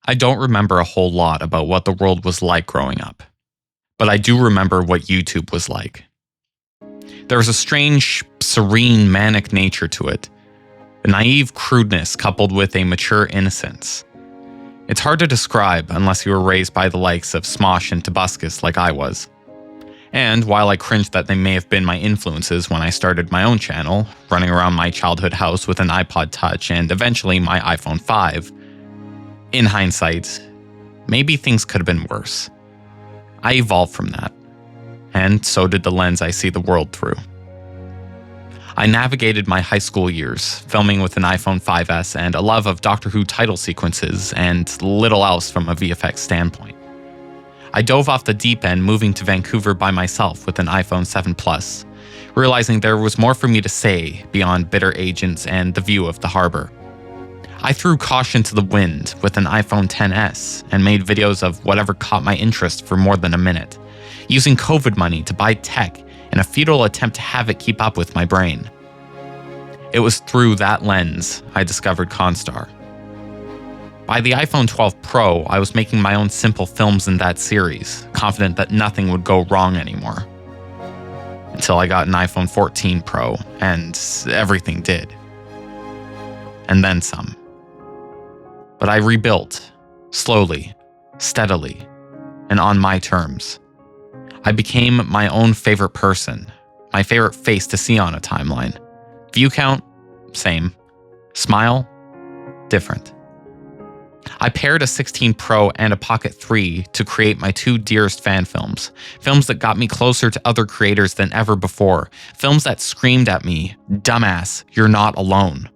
I don't remember a whole lot about what the world was like growing up, but I do remember what YouTube was like. There was a strange, serene, manic nature to it, a naive crudeness coupled with a mature innocence. It's hard to describe unless you were raised by the likes of Smosh and Tobuscus like I was. And while I cringed that they may have been my influences when I started my own channel, running around my childhood house with an iPod Touch and eventually my iPhone 5, in hindsight, maybe things could have been worse. I evolved from that, and so did the lens I see the world through. I navigated my high school years, filming with an iPhone 5S and a love of Doctor Who title sequences and little else from a VFX standpoint. I dove off the deep end, moving to Vancouver by myself with an iPhone 7 Plus, realizing there was more for me to say beyond bitter agents and the view of the harbor. I threw caution to the wind with an iPhone XS and made videos of whatever caught my interest for more than a minute, using COVID money to buy tech in a futile attempt to have it keep up with my brain. It was through that lens I discovered Constar. By the iPhone 12 Pro, I was making my own simple films in that series, confident that nothing would go wrong anymore. Until I got an iPhone 14 Pro, and everything did. And then some. But I rebuilt, slowly, steadily, and on my terms. I became my own favorite person, my favorite face to see on a timeline. View count, same. Smile, different. I paired a 16 Pro and a Pocket 3 to create my two dearest fan films. Films that got me closer to other creators than ever before. Films that screamed at me, "Dumbass, you're not alone."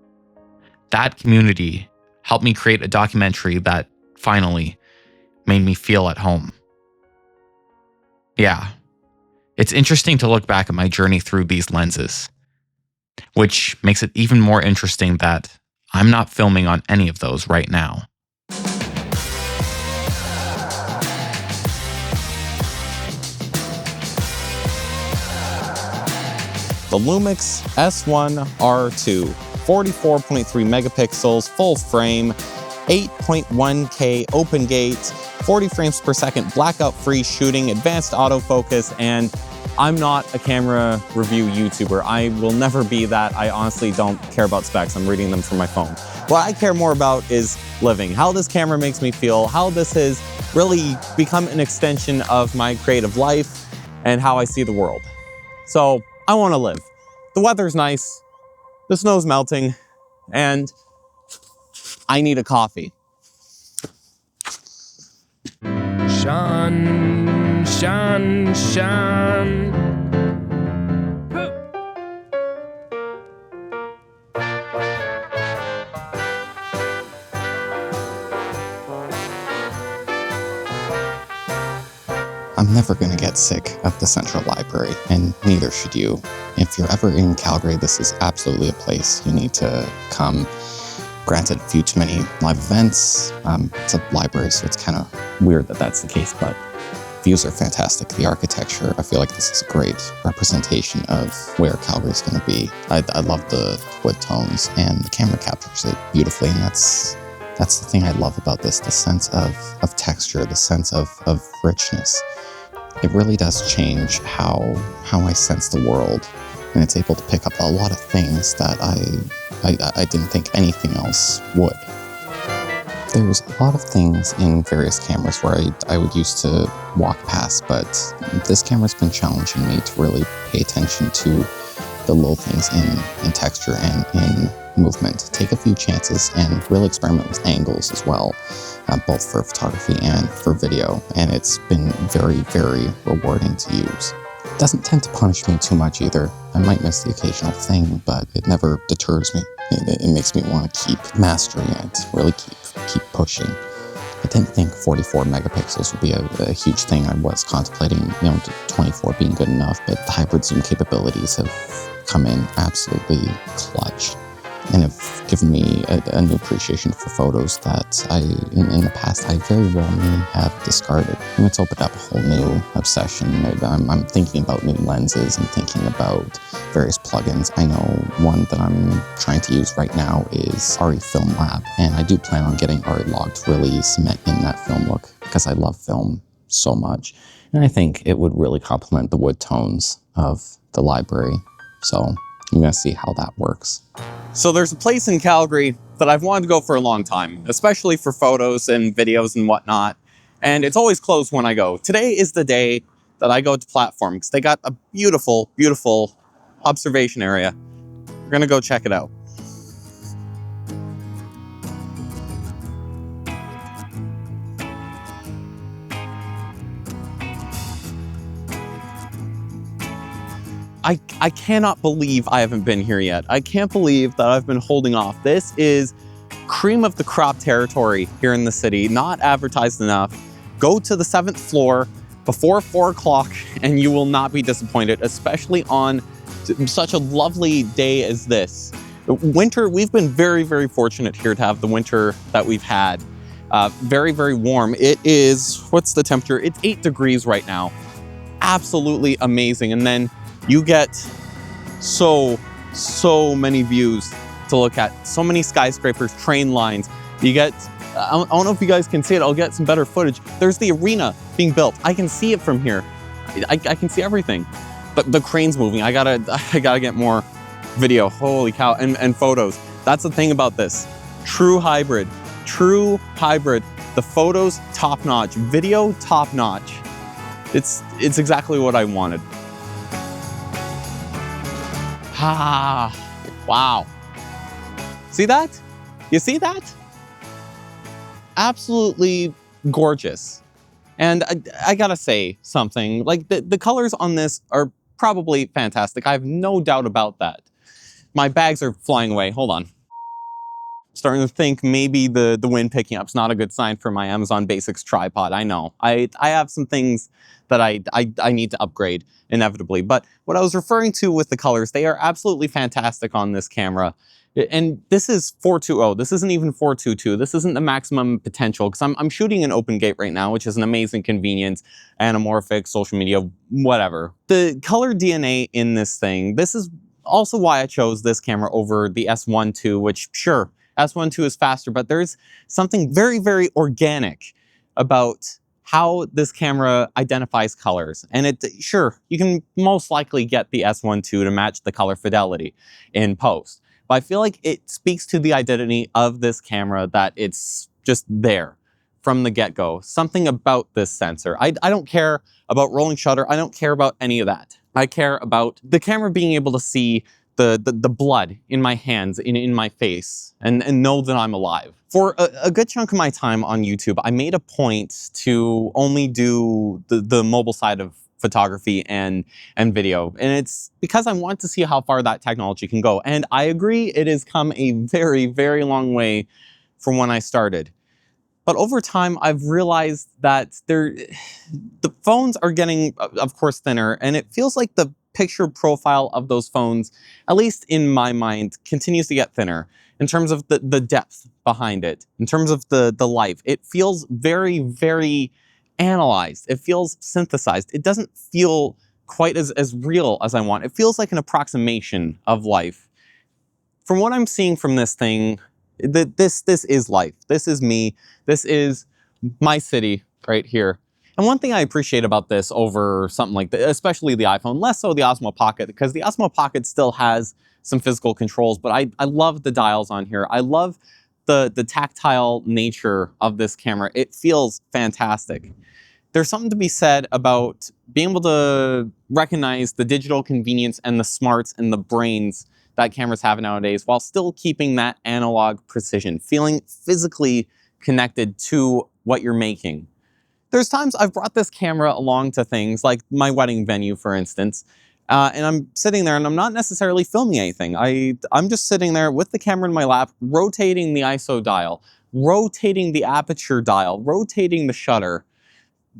That community helped me create a documentary that, finally, made me feel at home. Yeah, it's interesting to look back at my journey through these lenses, which makes it even more interesting that I'm not filming on any of those right now. The Lumix S1R2, 44.3 megapixels, full frame, 8.1K open gate, 40 frames per second, blackout-free shooting, advanced autofocus, and I'm not a camera review YouTuber. I will never be that. I honestly don't care about specs. I'm reading them from my phone. What I care more about is living, how this camera makes me feel, how this has really become an extension of my creative life, and how I see the world. So I want to live. The weather's nice, the snow's melting, and I need a coffee. Shine, shine, shine. I'm never going to get sick of the Central Library, and neither should you. If you're ever in Calgary, this is absolutely a place you need to come. Granted, a few too many live events. It's a library, so it's kind of weird that that's the case, but views are fantastic. The architecture, I feel like this is a great representation of where Calgary's going to be. I love the wood tones, and the camera captures it beautifully, and that's the thing I love about this, the sense of texture, the sense of richness. It really does change how I sense the world, and it's able to pick up a lot of things that I didn't think anything else would. There's a lot of things in various cameras where I would used to walk past, but this camera's been challenging me to really pay attention to the little things in texture and in movement. Take a few chances and really experiment with angles as well, both for photography and for video, and it's been very, very rewarding to use. It doesn't tend to punish me too much either. I might miss the occasional thing, but it never deters me. It makes me want to keep mastering it, really keep pushing. I didn't think 44 megapixels would be a huge thing. I was contemplating, 24 being good enough, but the hybrid zoom capabilities have come in absolutely clutch. and have given me a new appreciation for photos that in the past, I very well may have discarded. And it's opened up a whole new obsession. I'm thinking about new lenses and thinking about various plugins. I know one that I'm trying to use right now is RE Film Lab, and I do plan on getting RE Log to really cement in that film look because I love film so much. And I think it would really complement the wood tones of the library. So I'm gonna see how that works. So there's a place in Calgary that I've wanted to go for a long time, especially for photos and videos and whatnot. And it's always closed when I go. Today is the day that I go to Platform because they got a beautiful, beautiful observation area. We're gonna go check it out. I cannot believe I haven't been here yet. I can't believe that I've been holding off. This is cream of the crop territory here in the city, not advertised enough. Go to the 7th floor before 4 o'clock and you will not be disappointed, especially on such a lovely day as this. Winter, we've been very, very fortunate here to have the winter that we've had. Very, very warm. It is, what's the temperature? It's 8 degrees right now. Absolutely amazing. And then you get so many views to look at. So many skyscrapers, train lines. You get, I don't know if you guys can see it. I'll get some better footage. There's the arena being built. I can see it from here. I can see everything. But the crane's moving. I gotta get more video. Holy cow. And photos. That's the thing about this. True hybrid. True hybrid. The photos, top notch. Video, top notch. It's exactly what I wanted. Ah, wow. See that? You see that? Absolutely gorgeous. And I gotta say something, like the colors on this are probably fantastic. I have no doubt about that. My bags are flying away, hold on. Starting to think maybe the wind picking up is not a good sign for my Amazon Basics tripod. I know, I have some things that I need to upgrade inevitably. But what I was referring to with the colors, they are absolutely fantastic on this camera. And this is 420. This isn't even 422. This isn't the maximum potential because I'm shooting an open gate right now, which is an amazing convenience, anamorphic, social media, whatever. The color DNA in this thing, this is also why I chose this camera over the S1 II, which sure, S1 II is faster, but there's something very, very organic about how this camera identifies colors. And sure, you can most likely get the S1 II to match the color fidelity in post. But I feel like it speaks to the identity of this camera that it's just there from the get-go. Something about this sensor. I don't care about rolling shutter. I don't care about any of that. I care about the camera being able to see the blood in my hands, in my face, and know that I'm alive. For a good chunk of my time on YouTube, I made a point to only do the mobile side of photography and video. And it's because I want to see how far that technology can go. And I agree, it has come a very, very long way from when I started. But over time, I've realized that the phones are getting, of course, thinner, and it feels like the picture profile of those phones, at least in my mind, continues to get thinner in terms of the depth behind it, in terms of the life. It feels very, very analyzed. It feels synthesized. It doesn't feel quite as real as I want. It feels like an approximation of life. From what I'm seeing from this thing, this is life. This is me. This is my city right here. And one thing I appreciate about this over something like this, especially the iPhone, less so the Osmo Pocket, because the Osmo Pocket still has some physical controls, but I love the dials on here. I love the tactile nature of this camera. It feels fantastic. There's something to be said about being able to recognize the digital convenience and the smarts and the brains that cameras have nowadays while still keeping that analog precision, feeling physically connected to what you're making. There's times I've brought this camera along to things like my wedding venue, for instance, and I'm sitting there and I'm not necessarily filming anything. I'm just sitting there with the camera in my lap, rotating the ISO dial, rotating the aperture dial, rotating the shutter,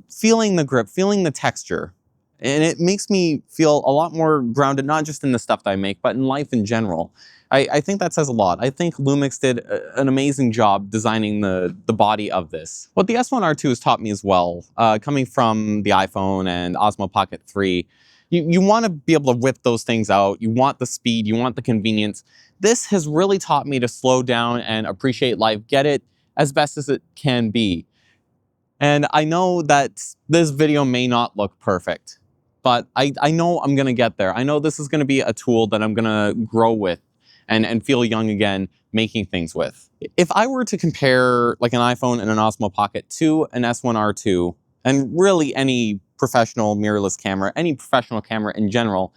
feeling the grip, feeling the texture. And it makes me feel a lot more grounded, not just in the stuff that I make, but in life in general. I think that says a lot. I think Lumix did an amazing job designing the body of this. What the S1R2 has taught me as well, coming from the iPhone and Osmo Pocket 3, you want to be able to whip those things out. You want the speed, you want the convenience. This has really taught me to slow down and appreciate life, get it as best as it can be. And I know that this video may not look perfect, but I know I'm gonna get there. I know this is gonna be a tool that I'm gonna grow with and feel young again making things with. If I were to compare like an iPhone and an Osmo Pocket to an S1R2, and really any professional mirrorless camera, any professional camera in general,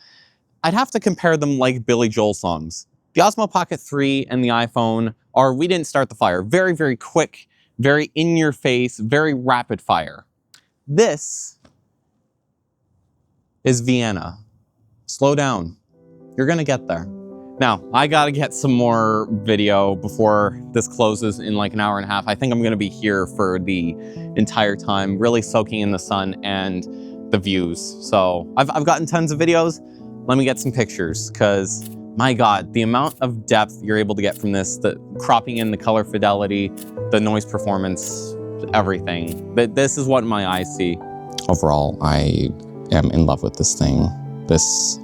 I'd have to compare them like Billy Joel songs. The Osmo Pocket 3 and the iPhone are We Didn't Start the Fire. Very, very quick, very in your face, very rapid fire. This is Vienna. Slow down. You're gonna get there. Now, I gotta get some more video before this closes in like an hour and a half. I think I'm gonna be here for the entire time, really soaking in the sun and the views. So I've gotten tons of videos. Let me get some pictures, because my God, the amount of depth you're able to get from this, the cropping in, the color fidelity, the noise performance, everything. This is what my eyes see. Overall, I am in love with this thing. This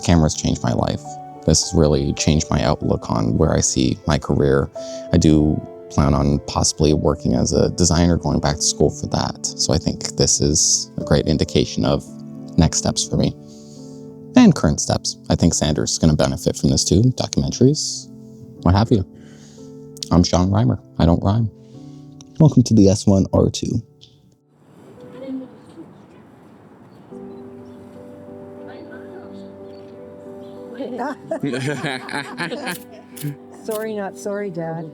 camera's changed my life. This has really changed my outlook on where I see my career. I do plan on possibly working as a designer, going back to school for that. So I think this is a great indication of next steps for me. And current steps. I think Sanders going to benefit from this too. Documentaries, what have you. I'm Sean Reimer. I don't rhyme. Welcome to the S1R2. Sorry, not sorry, Dad.